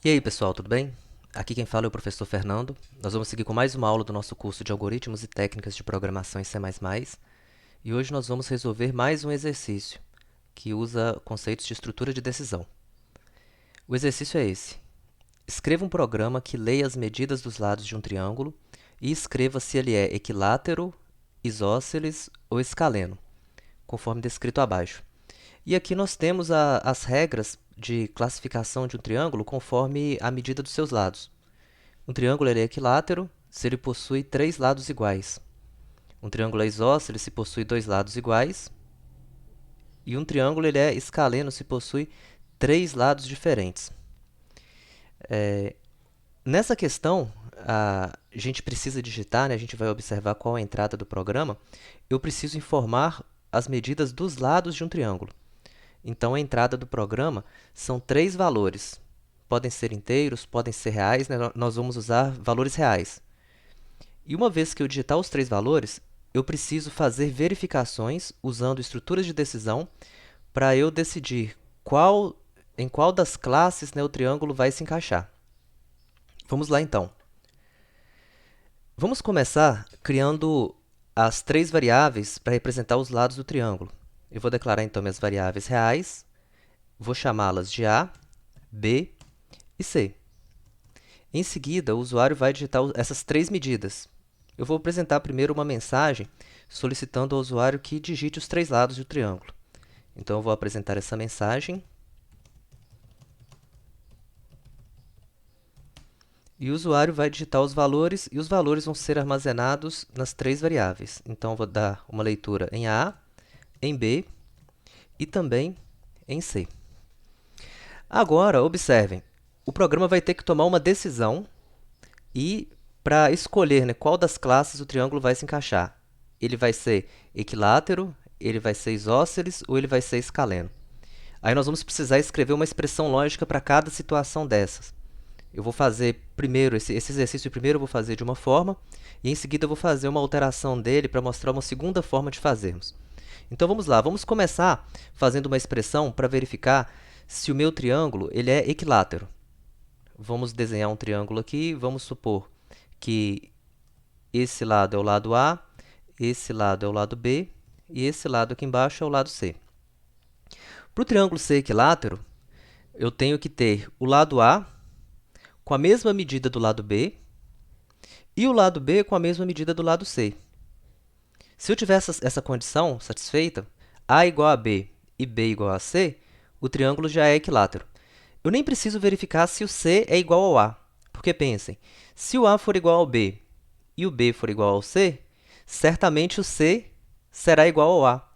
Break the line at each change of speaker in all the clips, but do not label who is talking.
E aí, pessoal, tudo bem? Aqui quem fala é o professor Fernando. Nós vamos seguir com mais uma aula do nosso curso de Algoritmos e Técnicas de Programação em C++. E hoje nós vamos resolver mais um exercício que usa conceitos de estrutura de decisão. O exercício é esse. Escreva um programa que leia as medidas dos lados de um triângulo e escreva se ele é equilátero, isósceles ou escaleno, conforme descrito abaixo. E aqui nós temos as regras de classificação de um triângulo conforme a medida dos seus lados. Um triângulo ele é equilátero se ele possui três lados iguais. Um triângulo é isósceles se possui dois lados iguais. E um triângulo ele é escaleno se possui três lados diferentes. Nessa questão, a gente precisa digitar, né? A gente vai observar qual é a entrada do programa. Eu preciso informar as medidas dos lados de um triângulo. Então, a entrada do programa são três valores. Podem ser inteiros, podem ser reais, né? Nós vamos usar valores reais. E uma vez que eu digitar os três valores, eu preciso fazer verificações usando estruturas de decisão para eu decidir em qual das classes, né, o triângulo vai se encaixar. Vamos lá então. Vamos começar criando as três variáveis para representar os lados do triângulo. Eu vou declarar então minhas variáveis reais, vou chamá-las de A, B e C. Em seguida, o usuário vai digitar essas três medidas. Eu vou apresentar primeiro uma mensagem solicitando ao usuário que digite os três lados do triângulo. Então, eu vou apresentar essa mensagem. E o usuário vai digitar os valores, e os valores vão ser armazenados nas três variáveis. Então, eu vou dar uma leitura em A, em B e também em C. Agora, observem, o programa vai ter que tomar uma decisão e para escolher, né, qual das classes o triângulo vai se encaixar. Ele vai ser equilátero, ele vai ser isósceles ou ele vai ser escaleno. Aí nós vamos precisar escrever uma expressão lógica para cada situação dessas. Eu vou fazer primeiro, esse exercício primeiro eu vou fazer de uma forma, e em seguida eu vou fazer uma alteração dele para mostrar uma segunda forma de fazermos. Então vamos lá, vamos começar fazendo uma expressão para verificar se o meu triângulo ele é equilátero. Vamos desenhar um triângulo aqui, vamos supor que esse lado é o lado A, esse lado é o lado B e esse lado aqui embaixo é o lado C. Para o triângulo ser equilátero, eu tenho que ter o lado A com a mesma medida do lado B e o lado B com a mesma medida do lado C. Se eu tiver essa condição satisfeita, A igual a B e B igual a C, o triângulo já é equilátero. Eu nem preciso verificar se o C é igual ao A, porque pensem, se o A for igual ao B e o B for igual ao C, certamente o C será igual ao A.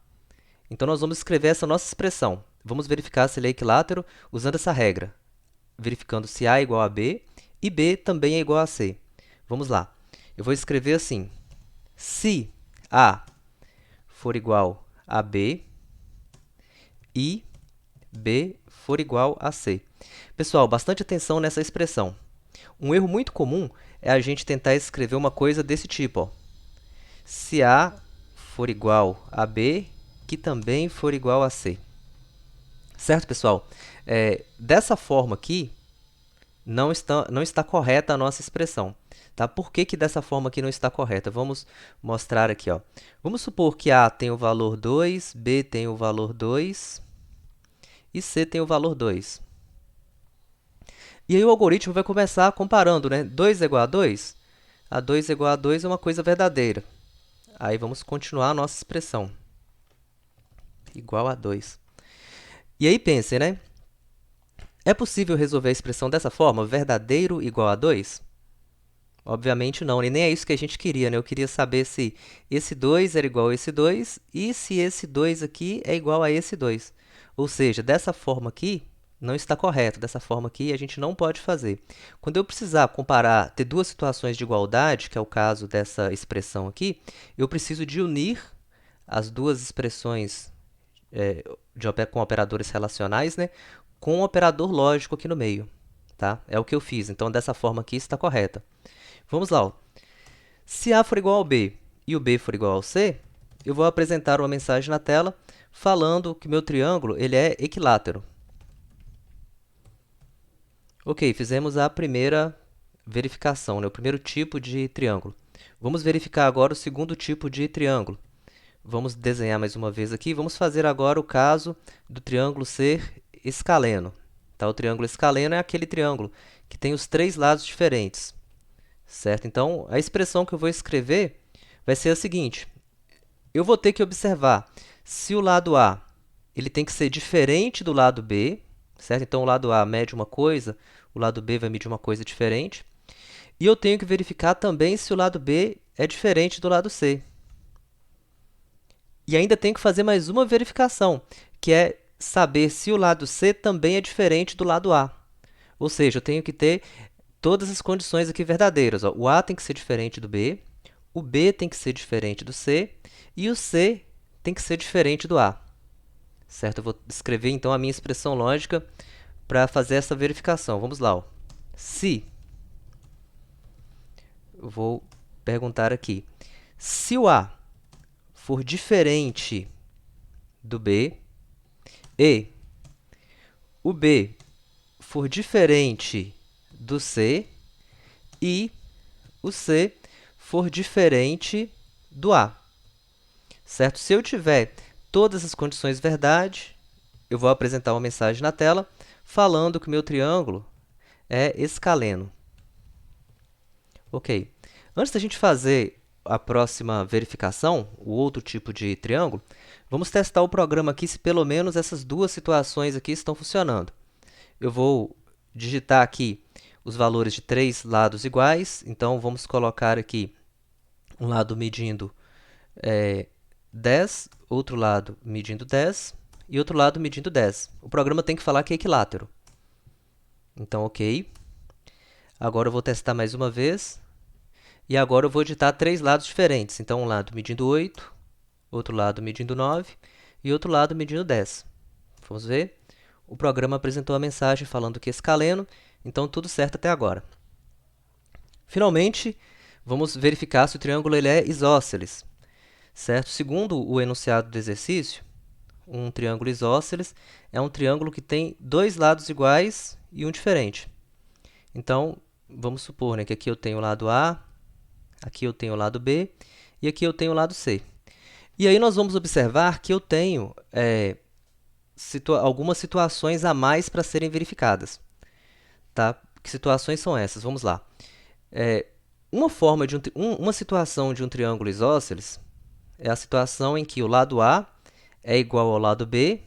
Então, nós vamos escrever essa nossa expressão. Vamos verificar se ele é equilátero usando essa regra, verificando se A é igual a B e B também é igual a C. Vamos lá. Eu vou escrever assim, se A for igual a B e B for igual a C. Pessoal, bastante atenção nessa expressão. Um erro muito comum é a gente tentar escrever uma coisa desse tipo, ó. Se A for igual a B, que também for igual a C. Certo, pessoal? Dessa forma aqui, não está correta a nossa expressão. Tá? Por que dessa forma aqui não está correta? Vamos mostrar aqui. Ó. Vamos supor que A tem o valor 2, B tem o valor 2 e C tem o valor 2. E aí o algoritmo vai começar comparando, né? 2 é igual a 2? A 2 é igual a 2 é uma coisa verdadeira. Aí vamos continuar a nossa expressão. Igual a 2. E aí pensem, né? É possível resolver a expressão dessa forma? Verdadeiro igual a 2? Obviamente não, e nem é isso que a gente queria, né? Eu queria saber se esse 2 era igual a esse 2 e se esse 2 aqui é igual a esse 2. Ou seja, dessa forma aqui, não está correto. Dessa forma aqui, a gente não pode fazer. Quando eu precisar comparar, ter duas situações de igualdade, que é o caso dessa expressão aqui, eu preciso de unir as duas expressões com operadores relacionais, né, com um operador lógico aqui no meio. Tá? É o que eu fiz. Então, dessa forma aqui está correta. Vamos lá. Ó. Se A for igual ao B e o B for igual ao C, eu vou apresentar uma mensagem na tela falando que meu triângulo ele é equilátero. Ok, fizemos a primeira verificação, né? O primeiro tipo de triângulo. Vamos verificar agora o segundo tipo de triângulo. Vamos desenhar mais uma vez aqui. Vamos fazer agora o caso do triângulo ser escaleno. Tá? O triângulo escaleno é aquele triângulo que tem os três lados diferentes, certo? Então, a expressão que eu vou escrever vai ser a seguinte. Eu vou ter que observar se o lado A ele tem que ser diferente do lado B, certo? Então, o lado A mede uma coisa, o lado B vai medir uma coisa diferente. E eu tenho que verificar também se o lado B é diferente do lado C. E ainda tenho que fazer mais uma verificação, que é saber se o lado C também é diferente do lado A. Ou seja, eu tenho que ter todas as condições aqui verdadeiras. Ó. O A tem que ser diferente do B, o B tem que ser diferente do C e o C tem que ser diferente do A. Certo? Eu vou escrever então a minha expressão lógica para fazer essa verificação. Vamos lá. Ó. Se, eu vou perguntar aqui, se o A for diferente do B e o B for diferente do C e o C for diferente do A. Certo? Se eu tiver todas as condições verdade, eu vou apresentar uma mensagem na tela falando que o meu triângulo é escaleno. Ok. Antes da gente fazer a próxima verificação, o outro tipo de triângulo, vamos testar o programa aqui se pelo menos essas duas situações aqui estão funcionando. Eu vou digitar aqui os valores de três lados iguais, então vamos colocar aqui um lado medindo 10, outro lado medindo 10 e outro lado medindo 10. O programa tem que falar que é equilátero. Então, ok. Agora eu vou testar mais uma vez. E agora eu vou digitar três lados diferentes. Então, um lado medindo 8, outro lado medindo 9 e outro lado medindo 10. Vamos ver? O programa apresentou a mensagem falando que é escaleno, então tudo certo até agora. Finalmente, vamos verificar se o triângulo ele é isósceles. Certo? Segundo o enunciado do exercício, um triângulo isósceles é um triângulo que tem dois lados iguais e um diferente. Então, vamos supor, né, que aqui eu tenho o lado A, aqui eu tenho o lado B e aqui eu tenho o lado C. E aí nós vamos observar que eu tenho algumas situações a mais para serem verificadas. Tá? Que situações são essas? Vamos lá. Uma situação de um triângulo isósceles é a situação em que o lado A é igual ao lado B,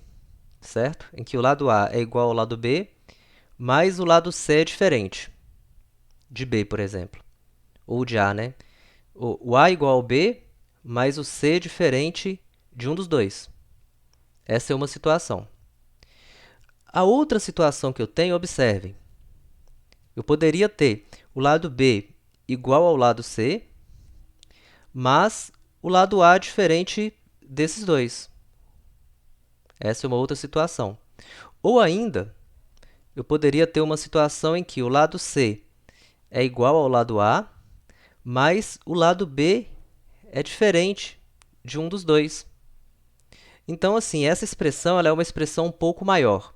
certo? Em que o lado A é igual ao lado B, mas o lado C é diferente de B, por exemplo. Ou de A, né? O A é igual ao B, mas o C é diferente de um dos dois. Essa é uma situação. A outra situação que eu tenho, observem. Eu poderia ter o lado B igual ao lado C, mas o lado A é diferente desses dois. Essa é uma outra situação. Ou ainda, eu poderia ter uma situação em que o lado C é igual ao lado A, mas o lado B é diferente de um dos dois. Então, assim, essa expressão ela é uma expressão um pouco maior.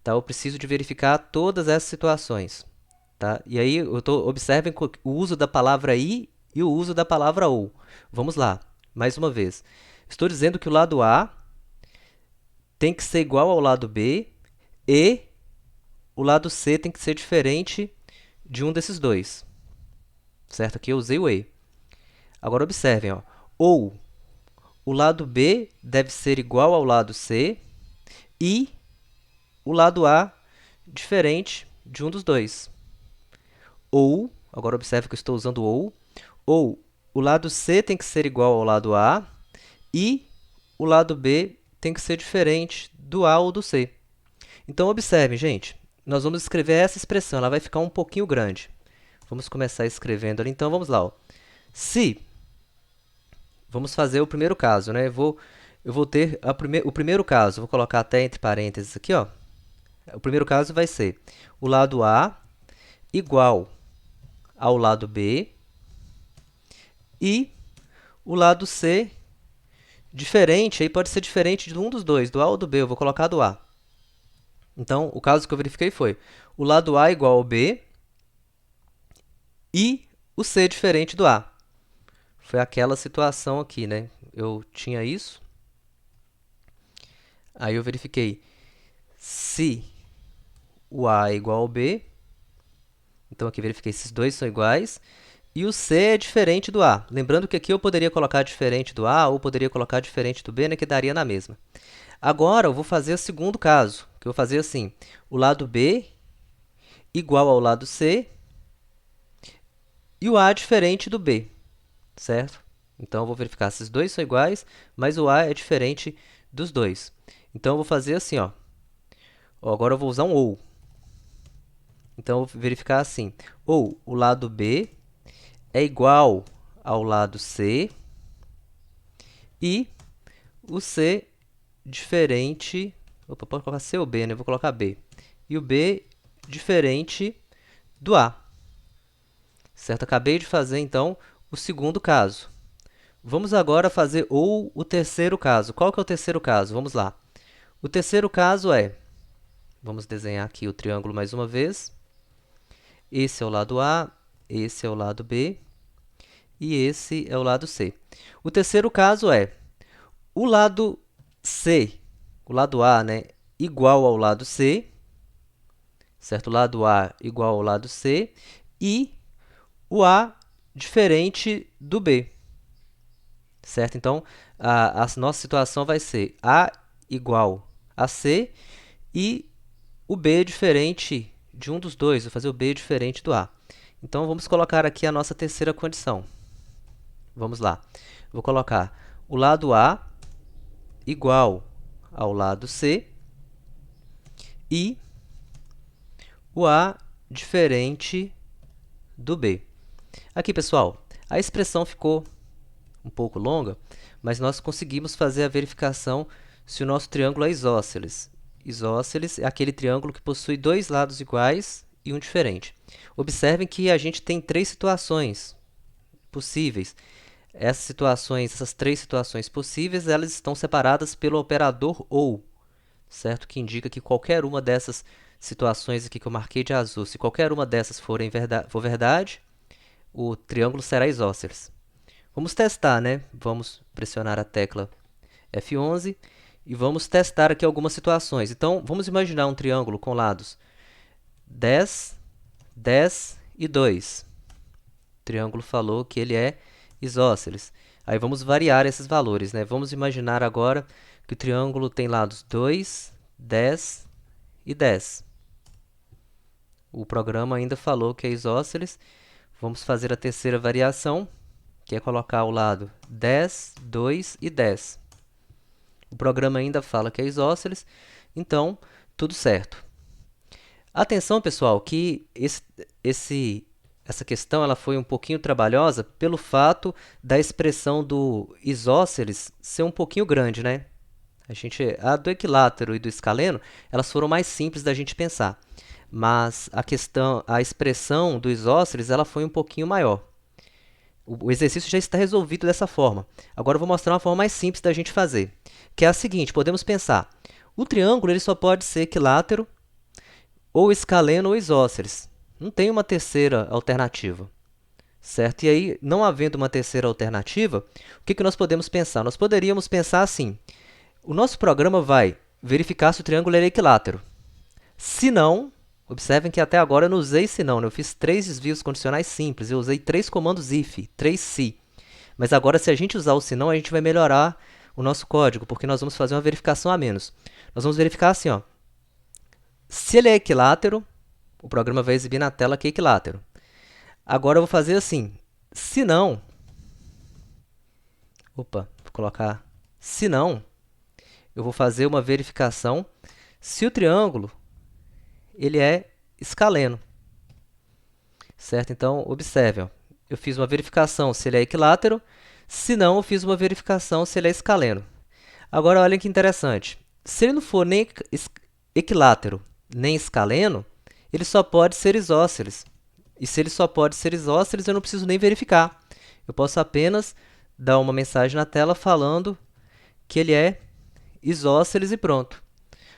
Tá? Eu preciso de verificar todas essas situações. Tá? E aí, observem o uso da palavra i e o uso da palavra ou. Vamos lá, mais uma vez. Estou dizendo que o lado A tem que ser igual ao lado B e o lado C tem que ser diferente de um desses dois. Certo? Aqui eu usei o e. Agora, observem. Ó. Ou o lado B deve ser igual ao lado C e o lado A diferente de um dos dois. Ou, agora observe que eu estou usando ou o lado C tem que ser igual ao lado A e o lado B tem que ser diferente do A ou do C. Então, observem, gente, nós vamos escrever essa expressão, ela vai ficar um pouquinho grande. Vamos começar escrevendo ali, então vamos lá. Ó. Se, vamos fazer o primeiro caso, né? Eu vou ter o primeiro caso, vou colocar até entre parênteses aqui, ó. O primeiro caso vai ser o lado A igual ao lado B e o lado C diferente, aí pode ser diferente de um dos dois, do A ou do B, eu vou colocar do A. Então, o caso que eu verifiquei foi o lado A igual ao B e o C diferente do A. Foi aquela situação aqui, né? Eu tinha isso, aí eu verifiquei se o A é igual ao B, então aqui verifiquei se esses dois são iguais, e o C é diferente do A. Lembrando que aqui eu poderia colocar diferente do A ou poderia colocar diferente do B, né, que daria na mesma. Agora eu vou fazer o segundo caso, que eu vou fazer assim, o lado B igual ao lado C e o A diferente do B, certo? Então eu vou verificar se os dois são iguais, mas o A é diferente dos dois. Então eu vou fazer assim, ó. Agora eu vou usar um OU. Então eu vou verificar assim, ou o lado B é igual ao lado C e o C diferente... Opa, pode colocar C ou B, né? Eu vou colocar B. E o B diferente do A. Certo? Acabei de fazer, então, o segundo caso. Vamos agora fazer o terceiro caso. Qual que é o terceiro caso? Vamos lá. O terceiro caso é... Vamos desenhar aqui o triângulo mais uma vez. Esse é o lado A, esse é o lado B e esse é o lado C. O terceiro caso é o lado C, o lado A, né, igual ao lado C, certo? O lado A igual ao lado C e o A diferente do B, certo? Então, a nossa situação vai ser A igual a C e o B diferente de um dos dois. Vou fazer o B diferente do A. Então, vamos colocar aqui a nossa terceira condição. Vamos lá. Vou colocar o lado A igual ao lado C e o A diferente do B. Aqui, pessoal, a expressão ficou um pouco longa, mas nós conseguimos fazer a verificação se o nosso triângulo é isósceles. Isósceles é aquele triângulo que possui dois lados iguais e um diferente. Observem que a gente tem três situações possíveis. Essas três situações possíveis, elas estão separadas pelo operador OU, certo? Que indica que qualquer uma dessas situações aqui que eu marquei de azul, se qualquer uma dessas for verdade, o triângulo será isósceles. Vamos testar, né? Vamos pressionar a tecla F11 e vamos testar aqui algumas situações. Então, vamos imaginar um triângulo com lados 10, 10 e 2. O triângulo falou que ele é isósceles. Aí vamos variar esses valores, né? Vamos imaginar agora que o triângulo tem lados 2, 10 e 10. O programa ainda falou que é isósceles. Vamos fazer a terceira variação, que é colocar o lado 10, 2 e 10. O programa ainda fala que é isósceles, então tudo certo. Atenção, pessoal, que essa questão ela foi um pouquinho trabalhosa pelo fato da expressão do isósceles ser um pouquinho grande, né? A do equilátero e do escaleno, elas foram mais simples da gente pensar. Mas a expressão do isósceles, ela foi um pouquinho maior. O exercício já está resolvido dessa forma. Agora eu vou mostrar uma forma mais simples da gente fazer, que é a seguinte: podemos pensar, o triângulo ele só pode ser equilátero, ou escaleno ou isósceles. Não tem uma terceira alternativa, certo? E aí, não havendo uma terceira alternativa, o que nós podemos pensar? Nós poderíamos pensar assim: o nosso programa vai verificar se o triângulo é equilátero. Se não, observem que até agora eu não usei se não, né? Eu fiz três desvios condicionais simples, eu usei três comandos if, 3se. Mas agora, se a gente usar o se não, a gente vai melhorar o nosso código, porque nós vamos fazer uma verificação a menos. Nós vamos verificar assim, ó. Se ele é equilátero, o programa vai exibir na tela que é equilátero. Agora eu vou fazer assim, se não, vou colocar se não, eu vou fazer uma verificação se o triângulo ele é escaleno, certo? Então, observe, ó, eu fiz uma verificação se ele é equilátero, se não, eu fiz uma verificação se ele é escaleno. Agora, olha que interessante, se ele não for nem equilátero nem escaleno, ele só pode ser isósceles. E se ele só pode ser isósceles, eu não preciso nem verificar. Eu posso apenas dar uma mensagem na tela falando que ele é isósceles e pronto.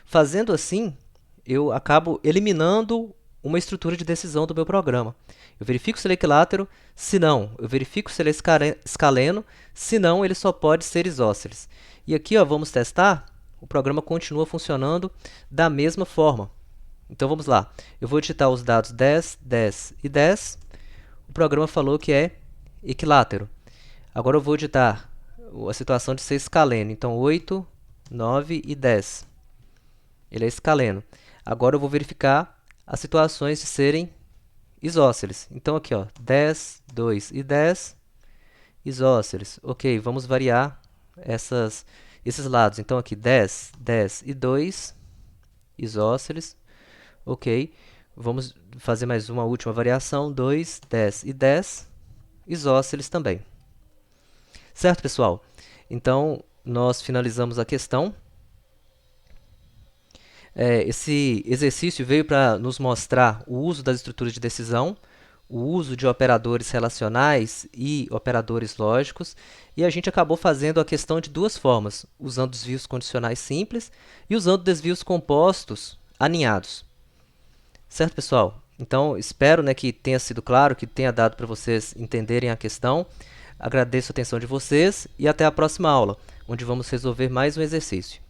Fazendo assim, eu acabo eliminando uma estrutura de decisão do meu programa. Eu verifico se ele é equilátero, se não, eu verifico se ele é escaleno, se não, ele só pode ser isósceles. E aqui, ó, vamos testar, o programa continua funcionando da mesma forma. Então vamos lá, eu vou digitar os dados 10, 10 e 10, o programa falou que é equilátero. Agora eu vou digitar a situação de ser escaleno, então 8, 9 e 10. Ele é escaleno. Agora eu vou verificar as situações de serem isósceles. Então aqui, ó, 10, 2 e 10, isósceles. Ok, vamos variar esses lados. Então aqui 10, 10 e 2, isósceles. Ok, vamos fazer mais uma última variação, 2, 10 e 10, isósceles também. Certo, pessoal? Então, nós finalizamos a questão. Esse exercício veio para nos mostrar o uso das estruturas de decisão, o uso de operadores relacionais e operadores lógicos, e a gente acabou fazendo a questão de duas formas, usando desvios condicionais simples e usando desvios compostos aninhados. Certo, pessoal? Então, espero, né, que tenha sido claro, que tenha dado para vocês entenderem a questão. Agradeço a atenção de vocês e até a próxima aula, onde vamos resolver mais um exercício.